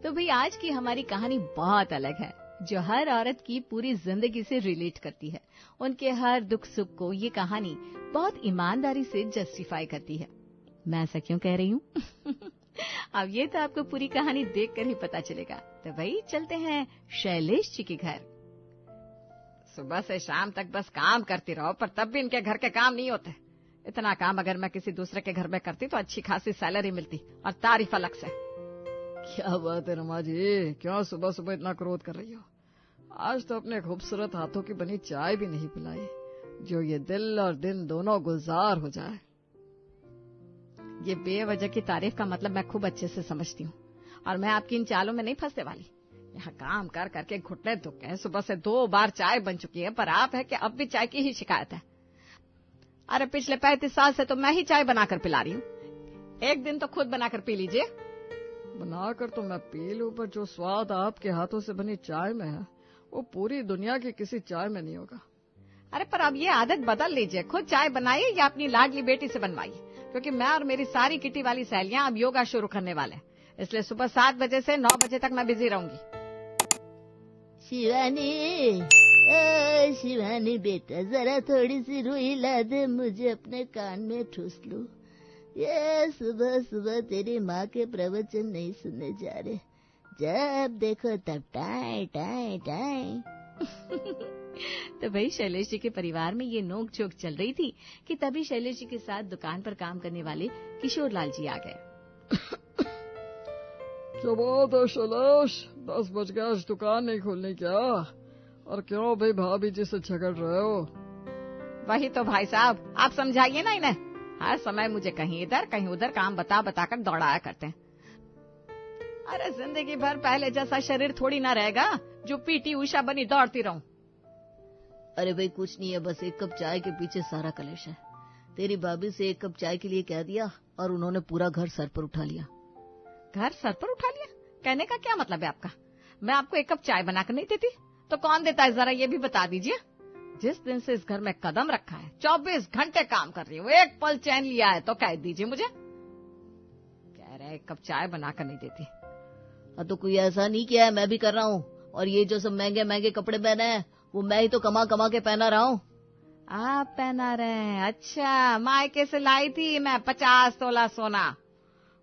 तो भाई आज की हमारी कहानी बहुत अलग है, जो हर औरत की पूरी जिंदगी से रिलेट करती है। उनके हर दुख सुख को ये कहानी बहुत ईमानदारी से जस्टिफाई करती है। मैं ऐसा क्यों कह रही हूँ? अब ये तो आपको पूरी कहानी देखकर ही पता चलेगा। तो भाई चलते हैं शैलेश जी के घर। सुबह से शाम तक बस काम करती रहो, पर तब भी इनके घर के काम नहीं होते। इतना काम अगर मैं किसी दूसरे के घर में करती तो अच्छी खासी सैलरी मिलती और तारीफ अलग से। क्या बात है रमा जी, क्यों सुबह सुबह इतना क्रोध कर रही हो? आज तो अपने खूबसूरत हाथों की बनी चाय भी नहीं पिलाई, जो ये दिल और दिन दोनों गुलजार हो जाए। ये बेवजह की तारीफ का मतलब मैं खूब अच्छे से समझती हूँ, और मैं आपकी इन चालों में नहीं फंसने वाली। यहाँ काम कर करके घुटने दुख है। सुबह से 2 बार चाय बन चुकी है, पर आप है कि अब भी चाय की ही शिकायत है। अरे पिछले 35 साल से तो मैं ही चाय बनाकर पिला रही हूँ। एक दिन तो खुद बनाकर पी लीजिए। बनाकर तो मैं पी लूं, पर जो स्वाद आपके हाथों से बनी चाय में है वो पूरी दुनिया की किसी चाय में नहीं होगा। अरे पर अब ये आदत बदल लीजिए, खुद चाय बनाइए या अपनी लाडली बेटी से बनवाइए, क्योंकि मैं और मेरी सारी किटी वाली सहेलियां अब योगा शुरू करने वाले हैं। इसलिए सुबह 7 बजे से 9 बजे तक मैं बिजी रहूंगी। शिवानी बेटा, जरा थोड़ी सी रुई ला दे, मुझे अपने कान में ठूस लूं। ये सुबह सुबह तेरी माँ के प्रवचन नहीं सुनने जा रहे, जब देखो तब टाई टाई टाई। तो भाई शैलेश जी के परिवार में ये नोक झोंक चल रही थी कि तभी शैलेश जी के साथ दुकान पर काम करने वाले किशोर लाल जी आ गए। क्या बात है शैलेश, 10 बज गए, आज दुकान नहीं खोलनी क्या? और क्यों भाई भाभी जी से झगड़ रहे हो? वही तो भाई साहब, आप समझाइए ना इन्हें। हर समय मुझे कहीं इधर कहीं उधर काम बता बताकर दौड़ाया करते हैं। अरे जिंदगी भर पहले जैसा शरीर थोड़ी ना रहेगा जो पीटी उषा बनी दौड़ती रहूं। अरे भाई कुछ नहीं है, बस 1 कप चाय के पीछे सारा कलेश है। तेरी भाभी से 1 कप चाय के लिए कह दिया और उन्होंने पूरा घर सर पर उठा लिया। घर सर पर उठा लिया? कहने का क्या मतलब है आपका? मैं आपको 1 कप चाय बनाकर नहीं देती तो कौन देता है, जरा ये भी बता दीजिए। जिस दिन से इस घर में कदम रखा है 24 घंटे काम कर रही हूँ, एक पल चैन लिया है तो कह दीजिए मुझे। कह रहे 1 कप चाय बनाकर नहीं देती। तो कोई ऐसा नहीं किया है, मैं भी कर रहा हूँ। और ये जो सब महंगे महंगे कपड़े पहने हैं वो मैं ही तो कमा कमा के पहना रहा हूँ। आप पहना रहे हैं? अच्छा, मायके से लाई थी मैं 50 तोला सोना।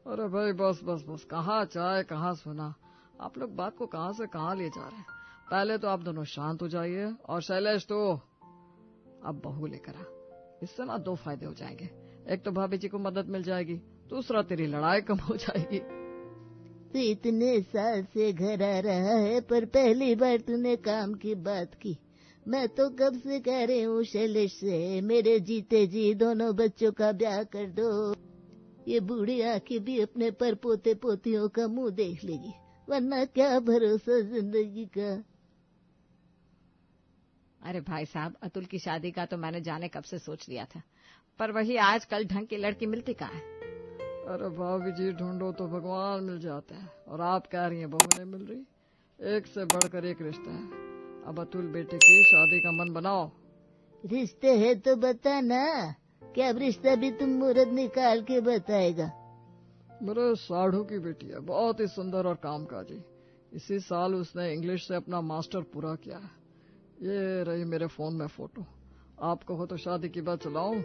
अरे भाई बस बस बस, कहाँ चाय कहाँ सोना, आप लोग बात को कहाँ से कहाँ ले जा रहे हैं। पहले तो आप दोनों शांत हो जाइए, और शैलेश तो अब बहू लेकर आ। इससे ना 2 फायदे हो जाएंगे, एक तो भाभी जी को मदद मिल जाएगी, दूसरा तेरी लड़ाई कम हो जाएगी। तू इतने साल से घर आ रहा है, पर पहली बार तूने काम की बात की। मैं तो कब से कह रही हूँ शैलेश से, मेरे जीते जी दोनों बच्चों का ब्याह कर दो। ये बूढ़ी आंखें भी अपने पर पोते पोतियों का मुंह देख लेगी, वरना क्या भरोसा जिंदगी का। अरे भाई साहब, अतुल की शादी का तो मैंने जाने कब से सोच लिया था, पर वही आजकल ढंग की लड़की मिलती कहाँ है। अरे भाभी जी ढूंढो तो भगवान मिल जाते हैं, और आप कह रही हैं बहू नहीं मिल रही। एक से बढ़कर एक रिश्ता है। अब अतुल बेटे की शादी का मन बनाओ। रिश्ते है तो बता ना, क्या रिश्ता भी तुम मुहूर्त निकाल के बताएगा? मेरे साढ़ू की बेटी है, बहुत ही सुंदर और कामकाजी। इसी साल उसने इंग्लिश से अपना मास्टर पूरा किया है। ये रही मेरे फोन में फोटो, आप कहो तो शादी की बात चलाऊं?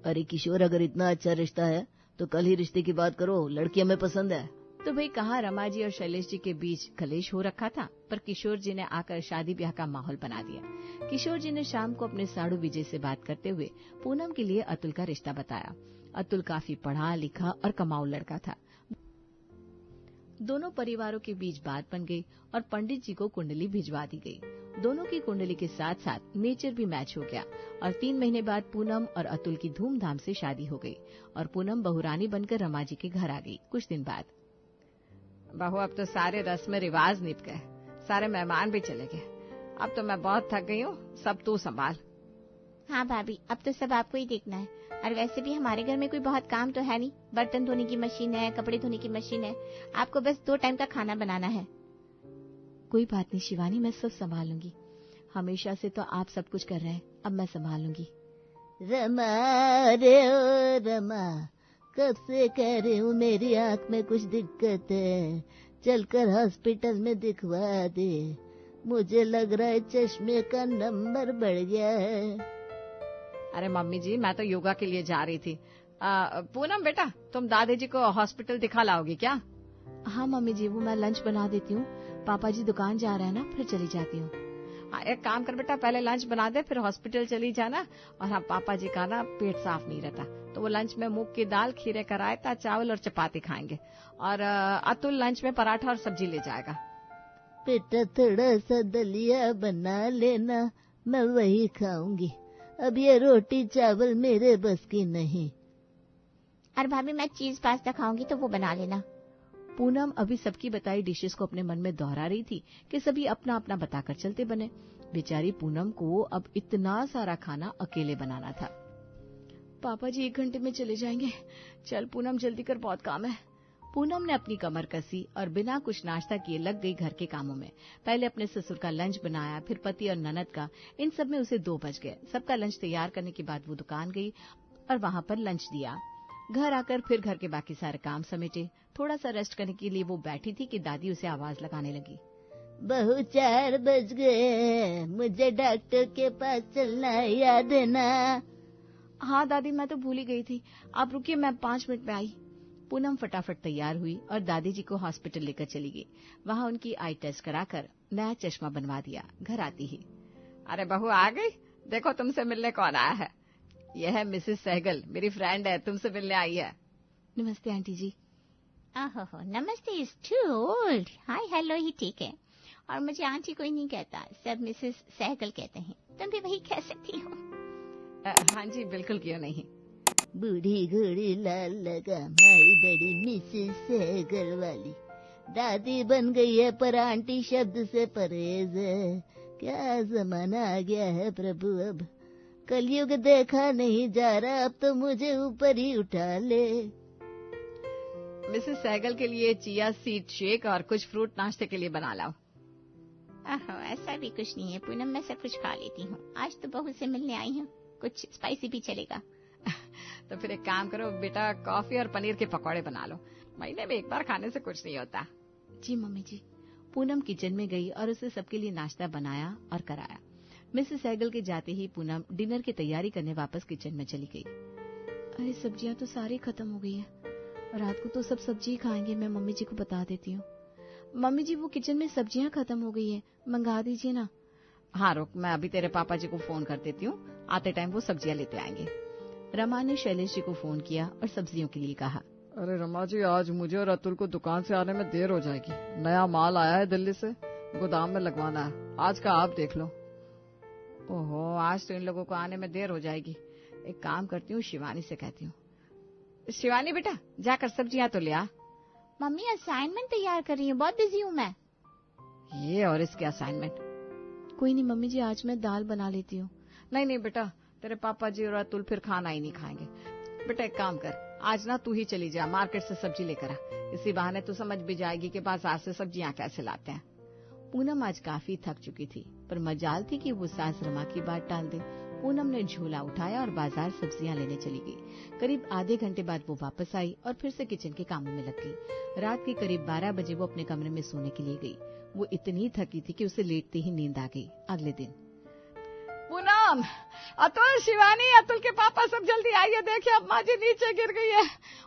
अरे किशोर, अगर इतना अच्छा रिश्ता है तो कल ही रिश्ते की बात करो, लड़की हमें पसंद है। तो भाई कहाँ रमा जी और शैलेश जी के बीच कलेश हो रखा था, पर किशोर जी ने आकर शादी ब्याह का माहौल बना दिया। किशोर जी ने शाम को अपने साड़ू विजय से बात करते हुए पूनम के लिए अतुल का रिश्ता बताया। अतुल काफी पढ़ा लिखा और कमाऊ लड़का था। दोनों परिवारों के बीच बात बन गई और पंडित जी को कुंडली भिजवा दी गई। दोनों की कुंडली के साथ साथ नेचर भी मैच हो गया और 3 महीने बाद पूनम और अतुल की धूमधाम से शादी हो गई और पूनम बहुरानी बनकर रमा जी के घर आ गई। कुछ दिन बाद, बहू अब तो सारे रस्म रिवाज निप गए, सारे मेहमान भी चले गए। अब तो मैं बहुत थक गई हूँ, सब तू संभाल। हाँ भाभी, अब तो सब आपको ही देखना है। और वैसे भी हमारे घर में कोई बहुत काम तो है नहीं, बर्तन धोने की मशीन है, कपड़े धोने की मशीन है, आपको बस 2 टाइम का खाना बनाना है। कोई बात नहीं शिवानी, मैं सब संभाल लूंगी। हमेशा से तो आप सब कुछ कर रहे हैं, अब मैं संभाल लूंगी। रमा रे ओ रमा, कब से कह रही हूँ मेरी आंख में कुछ दिक्कत है, चलकर हॉस्पिटल में दिखवा दे। मुझे लग रहा है चश्मे का नंबर बढ़ गया है। अरे मम्मी जी, मैं तो योगा के लिए जा रही थी। पूनम बेटा, तुम दादी जी को हॉस्पिटल दिखा लाओगी क्या? हाँ मम्मी जी, वो मैं लंच बना देती हूँ, पापा जी दुकान जा रहे हैं ना, फिर चली जाती हूँ। एक काम कर बेटा, पहले लंच बना दे, फिर हॉस्पिटल चली जाना। और हाँ, पापा जी का ना पेट साफ नहीं रहता, तो वो लंच में मूंग की दाल, खीरे का रायता, चावल और चपाती खाएंगे। और अतुल लंच में पराठा और सब्जी ले जाएगा। बेटा थोड़ा सा दलिया बना लेना, मैं वही खाऊंगी। अब ये रोटी चावल मेरे बस की नहीं। और भाभी मैं चीज पास्ता खाऊंगी तो वो बना लेना। पूनम अभी सबकी बताई डिशेस को अपने मन में दोहरा रही थी कि सभी अपना अपना बताकर चलते बने। बेचारी पूनम को अब इतना सारा खाना अकेले बनाना था। पापा जी 1 घंटे में चले जाएंगे, चल पूनम जल्दी कर, बहुत काम है। पूनम ने अपनी कमर कसी और बिना कुछ नाश्ता किए लग गई घर के कामों में। पहले अपने ससुर का लंच बनाया, फिर पति और ननद का। इन सब में उसे 2 बज गए। सबका लंच तैयार करने के बाद वो दुकान गई और वहां पर लंच दिया। घर आकर फिर घर के बाकी सारे काम समेटे। थोड़ा सा रेस्ट करने के लिए वो बैठी थी कि दादी उसे आवाज लगाने लगी। बहू 4 बज गए, मुझे डॉक्टर के पास चलना है, याद है ना? हाँ दादी, मैं तो भूल ही गई थी, आप रुकिए, मैं 5 मिनट में आई। पूनम फटाफट तैयार हुई और दादी जी को हॉस्पिटल लेकर चली गई। वहां उनकी आई टेस्ट कराकर नया चश्मा बनवा दिया। घर आती ही, अरे बहू आ गई, देखो तुमसे मिलने कौन आया है। यह है मिसेस सहगल, मेरी फ्रेंड है, तुमसे मिलने आई है। नमस्ते आंटी जी। ओहो, namaste is too old, hi hello ही ठीक है। और मुझे आंटी कोई नहीं कहता, सब मिसेस सहगल कहते हैं। तुम भी वही कह सकती हो। हाँ जी, बिल्कुल, क्यों नहीं। बूढ़ी घोड़ी लाल लगा, माई बड़ी मिसेस सहगल वाली। दादी बन गई है पर आंटी शब्द से परहेज है। क्या जमाना आ गया है प्रभु, अब कलयुग देखा नहीं जा रहा, अब तो मुझे ऊपर ही उठा ले। मिसेस सहगल के लिए चिया सीड शेक और कुछ फ्रूट नाश्ते के लिए बना लाओ। ओहो, ऐसा भी कुछ नहीं है पूनम, मैं सब कुछ खा लेती हूँ। आज तो बहू से मिलने आई हूँ, कुछ स्पाइसी भी चलेगा। तो फिर एक काम करो बेटा, कॉफी और पनीर के पकौड़े बना लो, महीने में 1 बार खाने से कुछ नहीं होता। जी मम्मी जी। पूनम किचन में गई और उसे सबके लिए नाश्ता बनाया और कराया। मिसेस सहगल के जाते ही पूनम डिनर की तैयारी करने वापस किचन में चली गई। अरे सब्जियां तो सारी खत्म हो गई है, रात को तो सब सब्जी ही खाएंगे, मैं मम्मी जी को बता देती हूँ। मम्मी जी, वो किचन में सब्जियां खत्म हो गई है, मंगा दीजिए ना। हाँ रुक, मैं अभी तेरे पापा जी को फोन कर देती हूँ, आते टाइम वो सब्जियां लेते आएंगे। रमा ने शैलेश जी को फोन किया और सब्जियों के लिए कहा। अरे रमा जी, आज मुझे और अतुल को दुकान से आने में देर हो जाएगी। नया माल आया है दिल्ली से, गोदाम में लगवाना है, आज का आप देख लो। ओहो, आज तो इन लोगों को आने में देर हो जाएगी। एक काम करती हूँ, शिवानी से कहती हूँ। शिवानी बेटा, जाकर सब्जियां तो ले आ। मम्मी असाइनमेंट तैयार कर रही हूँ, बहुत बिजी हूँ मैं। ये और इसके असाइनमेंट। कोई नहीं मम्मी जी, आज मैं दाल बना लेती हूँ। नहीं नहीं बेटा, तेरे पापा जी और अतुल फिर खाना ही नहीं खाएंगे। बेटा एक काम कर, आज ना तू ही चली जा, मार्केट से सब्जी लेकर आ। इसी बहाने तू समझ भी जाएगी कि बाजार से सब्जियां कैसे लाते हैं। पूनम आज काफी थक चुकी थी, पर मजाल थी कि वो सास रमा की बात टाल दे। पूनम ने झोला उठाया और बाजार सब्जियां लेने चली गई। करीब आधे घंटे बाद वो वापस आई और फिर से किचन के कामों में लग गई। रात के करीब 12 बजे वो अपने कमरे में सोने के लिए गई। वो इतनी थकी थी कि उसे लेटते ही नींद आ गई। अगले दिन पूनम, अतुल, शिवानी, अतुल के पापा सब जल्दी आइए, देखिए अम्मा जी नीचे गिर गई है।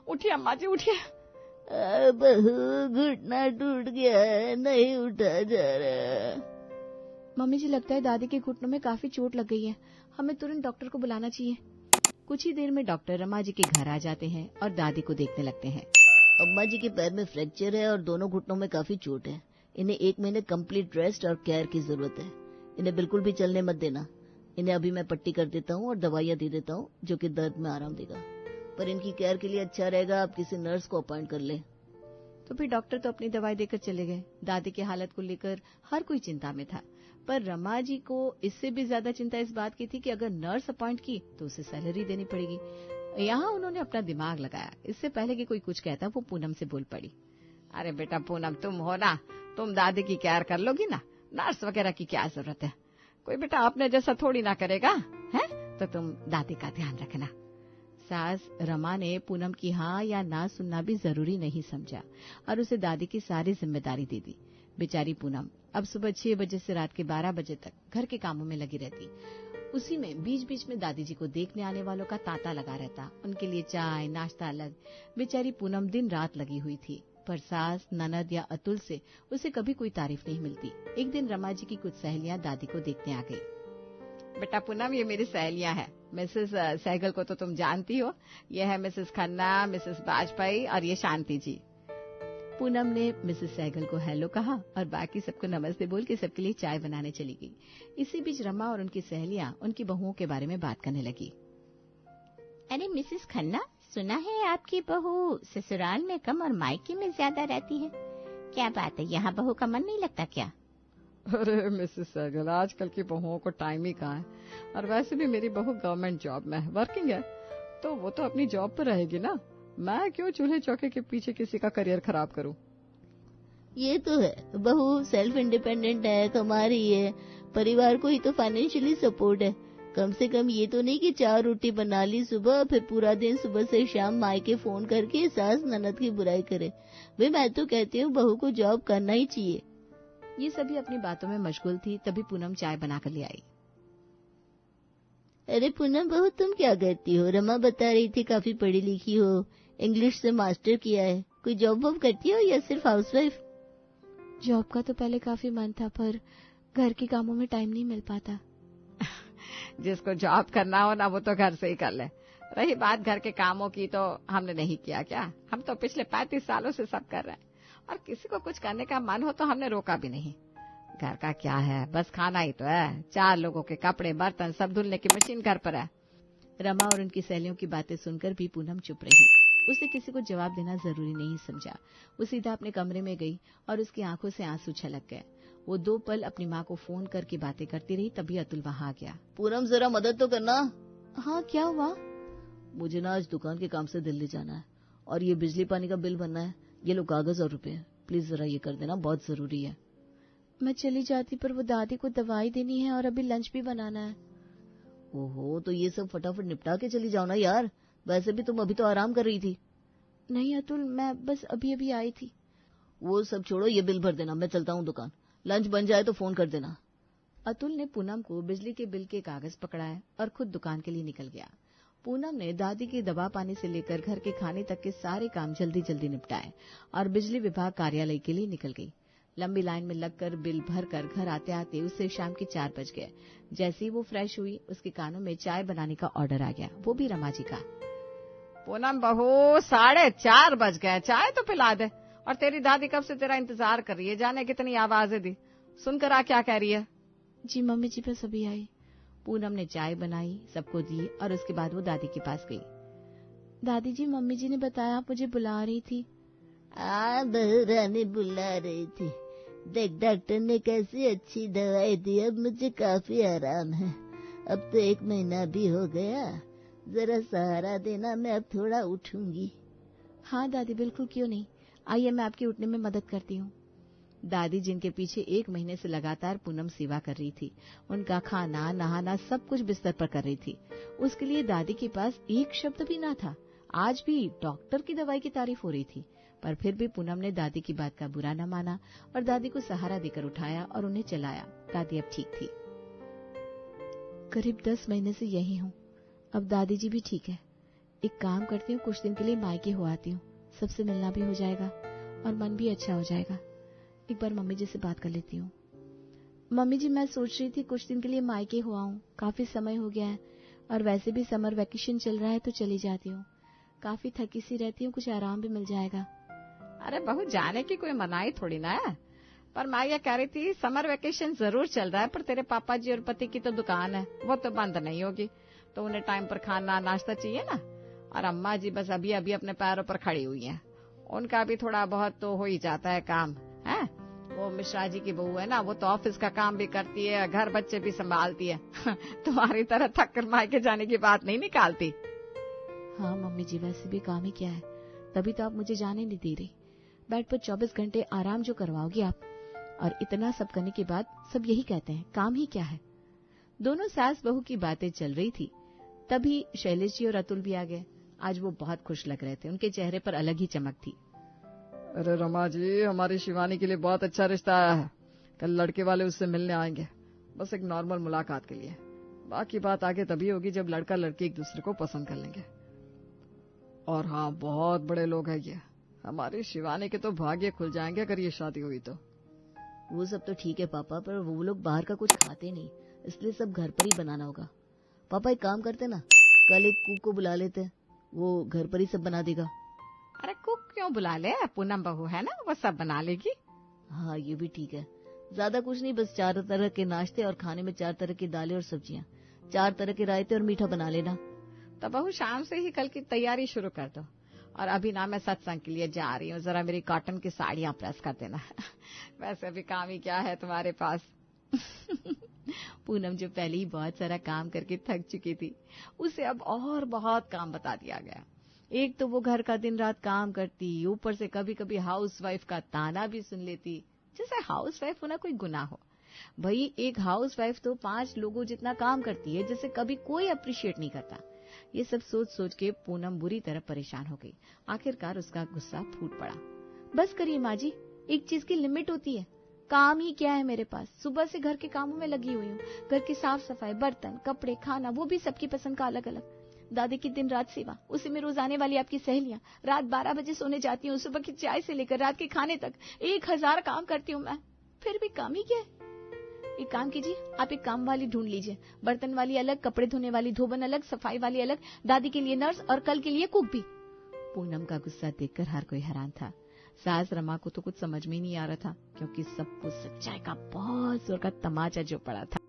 उठिए अम्मा जी, उठिए। बहू, घुटना टूट गया है, नहीं उठा जा रहा। मम्मी जी, लगता है दादी के घुटनों में काफी चोट लग गई है, हमें तुरंत डॉक्टर को बुलाना चाहिए। कुछ ही देर में डॉक्टर रमा जी के घर आ जाते हैं और दादी को देखने लगते हैं। अम्मा जी के पैर में फ्रैक्चर है और दोनों घुटनों में काफी चोट है। इन्हें 1 महीने कंप्लीट रेस्ट और केयर की जरूरत है। इन्हें बिल्कुल भी चलने मत देना। इन्हें अभी मैं पट्टी कर देता हूँ और दवाइयाँ दे देता हूँ जो कि दर्द में आराम देगा, पर इनकी केयर के लिए अच्छा रहेगा आप किसी नर्स को अपॉइंट कर ले। तो फिर डॉक्टर तो अपनी दवाई देकर चले गए। दादी की हालत को लेकर हर कोई चिंता में था, पर रमा जी को इससे भी ज्यादा चिंता इस बात की थी कि अगर नर्स अपॉइंट की तो उसे सैलरी देनी पड़ेगी। यहाँ उन्होंने अपना दिमाग लगाया। इससे पहले कि कोई कुछ कहता, वो पूनम से बोल पड़ी। अरे बेटा पूनम, तुम हो ना, तुम दादी की केयर कर लोगी ना, नर्स वगैरह की क्या जरूरत है। कोई बेटा अपने जैसा थोड़ी ना करेगा, है? तो तुम दादी का ध्यान रखना। सास रमा ने पूनम की हाँ या ना सुनना भी जरूरी नहीं समझा और उसे दादी की सारी जिम्मेदारी दे दी। बेचारी पूनम अब सुबह 6 बजे से रात के 12 बजे तक घर के कामों में लगी रहती। उसी में बीच बीच में दादी जी को देखने आने वालों का तांता लगा रहता, उनके लिए चाय नाश्ता अलग। बेचारी पूनम दिन रात लगी हुई थी, पर सास ननद या अतुल से उसे कभी कोई तारीफ नहीं मिलती। एक दिन रमा जी की कुछ सहेलियां दादी को देखने आ गई। बेटा पूनम, ये मेरी सहेलियां हैं। मिसेस सहगल को तो तुम जानती हो, ये है मिसेस खन्ना, मिसेस वाजपेयी और ये शांति जी। पूनम ने मिसेस सहगल को हेलो कहा और बाकी सबको नमस्ते बोल के सबके लिए चाय बनाने चली गई। इसी बीच रमा और उनकी सहेलियां उनकी बहुओं के बारे में बात करने लगी। अरे मिसेस खन्ना, सुना है आपकी बहू ससुराल में कम और मायके में ज्यादा रहती है। क्या बात है, यहाँ बहू का मन नहीं लगता क्या? अरे मिसेस सहगल, आजकल की बहुओं को टाइम ही कहाँ है। और वैसे भी मेरी बहू गवर्नमेंट जॉब में है, वर्किंग है, तो वो तो अपनी जॉब पर रहेगी ना। मैं क्यों चूल्हे चौके के पीछे किसी का करियर खराब करूं? ये तो है, बहू सेल्फ इंडिपेंडेंट है, कमा रही है, परिवार को ही तो फाइनेंशियली सपोर्ट है। कम से कम ये तो नहीं कि 4 रोटी बना ली सुबह, फिर पूरा दिन सुबह से शाम मायके फोन करके सास ननद की बुराई करे। भाई मैं तो कहती हूँ बहू को जॉब करना ही चाहिए। ये सभी अपनी बातों में मशगूल थी, तभी पूनम चाय बनाकर ले आई। अरे पूनम बहू, तुम क्या करती हो? रमा बता रही थी काफी पढ़ी लिखी हो, इंग्लिश से मास्टर किया है। कोई जॉब वॉब करती हो या सिर्फ हाउसवाइफ? जॉब का तो पहले काफी मन था, पर घर के कामों में टाइम नहीं मिल पाता। जिसको जॉब करना हो ना, वो तो घर से ही कर ले। रही बात घर के कामों की, तो हमने नहीं किया क्या? हम तो पिछले 35 सालों से सब कर रहे हैं, और किसी को कुछ करने का मन हो तो हमने रोका भी नहीं। घर का क्या है, बस खाना ही तो है। 4 लोगों के कपड़े बर्तन सब धुलने की मशीन घर पर है। रमा और उनकी सहेलियों की बातें सुनकर भी पूनम चुप रही। उसे किसी को जवाब देना जरूरी नहीं समझा। वो सीधा अपने कमरे में गई और उसकी आंखों से आंसू छलक गए। वो 2 पल अपनी माँ को फोन करके बातें करती रही, तभी अतुल वहां आ गया। पूनम जरा मदद तो करना। हाँ क्या हुआ? मुझे ना आज दुकान के काम से दिल्ली जाना है, और ये बिजली पानी का बिल भरना है। ये लो कागज और रुपए, प्लीज जरा ये कर देना, बहुत जरूरी है। मैं चली जाती, पर वो दादी को दवाई देनी है और अभी लंच भी बनाना है। ओहो, तो ये सब फटाफट निपटा के चली जाओ ना यार। वैसे भी तुम अभी तो आराम कर रही थी। नहीं अतुल, मैं बस अभी अभी आई थी। वो सब छोड़ो, ये बिल भर देना, मैं चलता हूँ दुकान। लंच बन जाए तो फोन कर देना। अतुल ने पूनम को बिजली के बिल के कागज पकड़ाए और खुद दुकान के लिए निकल गया। पूनम ने दादी के दवा पानी से लेकर घर के खाने तक के सारे काम जल्दी जल्दी निपटाए और बिजली विभाग कार्यालय के लिए निकल गई। लंबी लाइन में लगकर बिल भरकर घर आते आते उसे शाम के 4 बज गए। जैसे ही वो फ्रेश हुई, उसके कानों में चाय बनाने का ऑर्डर आ गया, वो भी रमा जी का। पूनम बहू, 4:30 बज गए, चाय तो पिला दे। और तेरी दादी कब से तेरा इंतजार कर रही है, जाने कितनी आवाजें दी। सुनकर आ क्या कह रही है? जी मम्मी जी बस अभी आई। पूनम ने चाय बनाई, सबको दी और उसके बाद वो दादी के पास गई। दादी जी, मम्मी जी ने बताया आप मुझे बुला रही थी। बहू रानी बुला रही थी। देख डॉक्टर ने कैसी अच्छी दवाई दी, अब मुझे काफी आराम है। अब तो 1 महीना भी हो गया, जरा सहारा देना, मैं अब थोड़ा उठूंगी। हाँ दादी बिल्कुल, क्यों नहीं, आइए मैं आपकी उठने में मदद करती हूँ। दादी जिनके पीछे 1 महीने से लगातार पूनम सेवा कर रही थी, उनका खाना नहाना सब कुछ बिस्तर पर कर रही थी, उसके लिए दादी के पास एक शब्द भी ना था। आज भी डॉक्टर की दवाई की तारीफ हो रही थी, पर फिर भी पूनम ने दादी की बात का बुरा न माना और दादी को सहारा देकर उठाया और उन्हें चलाया। दादी अब ठीक थी। करीब 10 महीने से यही हूँ, अब दादी जी भी ठीक है। एक काम करती हूँ, कुछ दिन के लिए मायके हो आती हूँ, सबसे मिलना भी हो जाएगा और मन भी अच्छा हो जाएगा। एक बार मम्मी जी से बात कर लेती हूँ। मम्मी जी, मैं सोच रही थी कुछ दिन के लिए मायके हो आऊं, काफी समय हो गया है और वैसे भी समर वैकेशन चल रहा है तो चली जाती हूँ। काफी थकी सी रहती हूँ, कुछ आराम भी मिल जाएगा। अरे बहू, जाने की कोई मनाही थोड़ी ना है, पर मैं ये कह रही थी समर वेकेशन जरूर चल रहा है, पर तेरे पापा जी और पति की तो दुकान है, वो तो बंद नहीं होगी, तो उन्हें टाइम पर खाना नाश्ता चाहिए ना। और अम्मा जी बस अभी अभी अपने पैरों पर खड़ी हुई हैं, उनका भी थोड़ा बहुत तो हो ही जाता है काम है। वो मिश्रा जी की बहू है ना, वो तो ऑफिस का काम भी करती है, घर बच्चे भी संभालती है। तुम्हारी तरह थक कर मायके जाने की बात नहीं निकालती। हाँ मम्मी जी, वैसे भी काम ही क्या है, तभी तो आप मुझे जाने नहीं दे रही। बेड पर 24 घंटे आराम जो करवाओगी आप, और इतना सब करने के बाद सब यही कहते हैं काम ही क्या है। दोनों सास बहू की बातें चल रही थी, तभी शैलेश जी और अतुल भी आ गए। आज वो बहुत खुश लग रहे थे, उनके चेहरे पर अलग ही चमक थी। अरे रमा जी, हमारी शिवानी के लिए बहुत अच्छा रिश्ता आया है। कल लड़के वाले उससे मिलने आएंगे, बस एक नॉर्मल मुलाकात के लिए। बाकी बात आगे तभी होगी जब लड़का लड़की एक दूसरे को पसंद कर लेंगे। और हाँ, बहुत बड़े लोग हैं ये। हमारी शिवानी के तो भाग्य खुल जाएंगे अगर ये शादी हुई तो। वो सब तो ठीक है पापा, पर वो लोग बाहर का कुछ खाते नहीं, इसलिए सब घर पर ही बनाना होगा। पापा एक काम करते ना, कल एक कुक को बुला लेते, वो घर पर ही सब बना देगा। अरे कुक क्यों बुला ले, पूनम बहू है ना, वो सब बना लेगी। हाँ ये भी ठीक है, ज्यादा कुछ नहीं, बस 4 तरह के नाश्ते और खाने में 4 तरह की दालें और सब्जियां, 4 तरह के रायते और मीठा बना लेना। तो बहू शाम से ही कल की तैयारी शुरू कर दो। और अभी ना मैं सत्संग के लिए जा रही हूँ, जरा मेरी कॉटन की साड़ियां प्रेस कर देना। वैसे भी काम ही क्या है तुम्हारे पास। पूनम जो पहले ही बहुत सारा काम करके थक चुकी थी, उसे अब और बहुत काम बता दिया गया। एक तो वो घर का दिन रात काम करती, ऊपर से कभी कभी हाउसवाइफ का ताना भी सुन लेती, जैसे हाउसवाइफ होना कोई गुनाह हो। भाई एक हाउसवाइफ तो 5 लोगों जितना काम करती है, जिसे कभी कोई अप्रिशिएट नहीं करता। ये सब सोच सोच के पूनम बुरी तरह परेशान हो गई। आखिरकार उसका गुस्सा फूट पड़ा। बस करिए माँ जी, एक चीज की लिमिट होती है। काम ही क्या है मेरे पास, सुबह से घर के कामों में लगी हुई हूँ। घर की साफ सफाई, बर्तन, कपड़े, खाना, वो भी सबकी पसंद का अलग अलग। दादी की दिन रात सेवा, उसी में रोज आने वाली आपकी सहेलियां। रात 12 बजे सोने जाती हूँ, सुबह की चाय से लेकर रात के खाने तक 1000 काम करती हूँ मैं, फिर भी काम ही क्या है। एक काम कीजिए, आप एक काम वाली ढूंढ लीजिए, बर्तन वाली अलग, कपड़े धोने वाली, धोबन अलग, सफाई वाली अलग, दादी के लिए नर्स और कल के लिए कुक भी। पूनम का गुस्सा देखकर हर कोई हैरान था। सास रमा को तो कुछ समझ में ही नहीं आ रहा था, क्योंकि सबको सच्चाई का बहुत जोर का तमाचा जो पड़ा था।